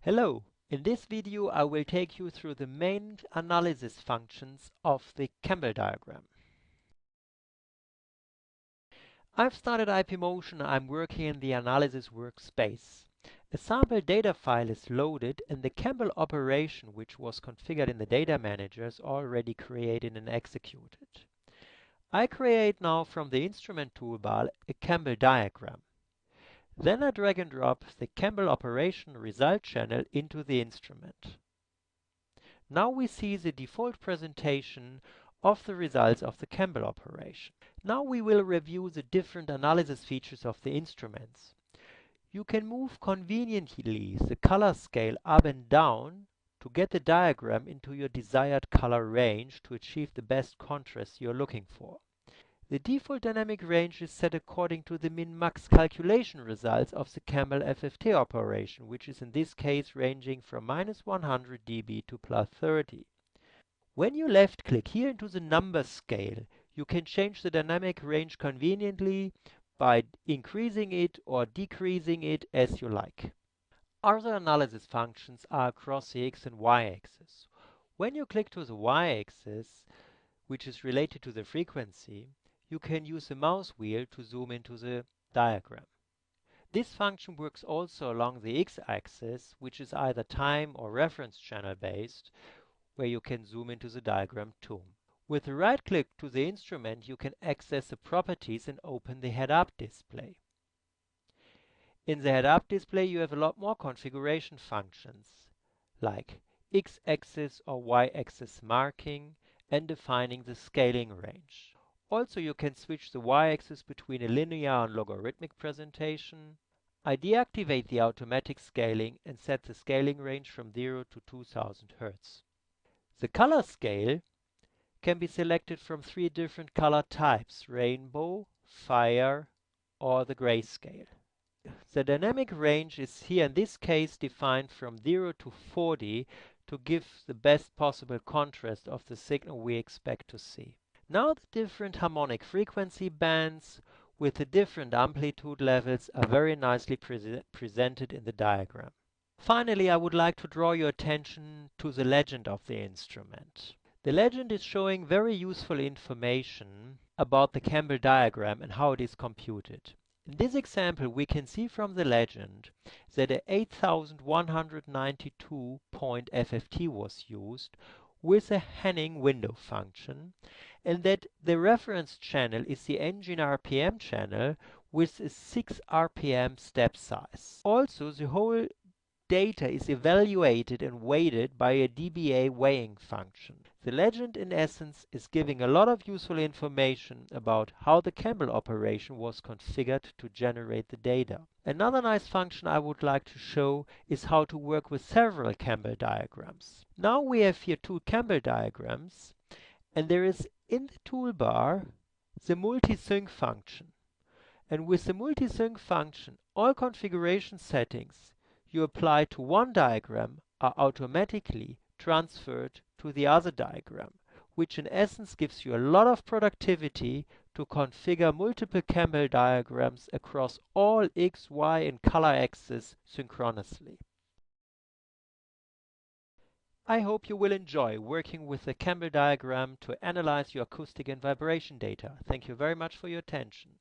Hello! In this video I will take you through the main analysis functions of the Campbell diagram. I've started IPEmotion. I'm working in the analysis workspace. A sample data file is loaded and the Campbell operation, which was configured in the data manager, is already created and executed. I create now from the instrument toolbar a Campbell diagram. Then I drag and drop the Campbell operation result channel into the instrument. Now we see the default presentation of the results of the Campbell operation. Now we will review the different analysis features of the instruments. You can move conveniently the color scale up and down to get the diagram into your desired color range to achieve the best contrast you're looking for. The default dynamic range is set according to the min-max calculation results of the Campbell FFT operation, which is in this case ranging from -100 dB to +30. When you left-click here into the number scale, you can change the dynamic range conveniently by increasing it or decreasing it as you like. Other analysis functions are across the x and y axis. When you click to the y axis, which is related to the frequency, you can use the mouse wheel to zoom into the diagram. This function works also along the x-axis, which is either time or reference channel based, where you can zoom into the diagram too. With a right click to the instrument, you can access the properties and open the head-up display. In the head-up display, you have a lot more configuration functions, like x-axis or y-axis marking and defining the scaling range. Also, you can switch the y-axis between a linear and logarithmic presentation. I deactivate the automatic scaling and set the scaling range from 0 to 2000 Hz. The color scale can be selected from 3 different color types: rainbow, fire, or the grayscale. The dynamic range is here in this case defined from 0 to 40 to give the best possible contrast of the signal we expect to see. Now the different harmonic frequency bands with the different amplitude levels are very nicely presented in the diagram. Finally, I would like to draw your attention to the legend of the instrument. The legend is showing very useful information about the Campbell diagram and how it is computed. In this example, we can see from the legend that a 8192 point FFT was used with a Henning window function, and that the reference channel is the engine RPM channel with a 6 RPM step size. Also, the whole data is evaluated and weighted by a dBA weighing function. The legend, in essence, is giving a lot of useful information about how the Campbell operation was configured to generate the data. Another nice function I would like to show is how to work with several Campbell diagrams. Now we have here 2 Campbell diagrams, and there is in the toolbar the multi-sync function. And with the multi-sync function, all configuration settings you apply to one diagram are automatically transferred to the other diagram, which in essence gives you a lot of productivity to configure multiple Campbell diagrams across all x, y, and color axes synchronously. I hope you will enjoy working with the Campbell diagram to analyze your acoustic and vibration data. Thank you very much for your attention.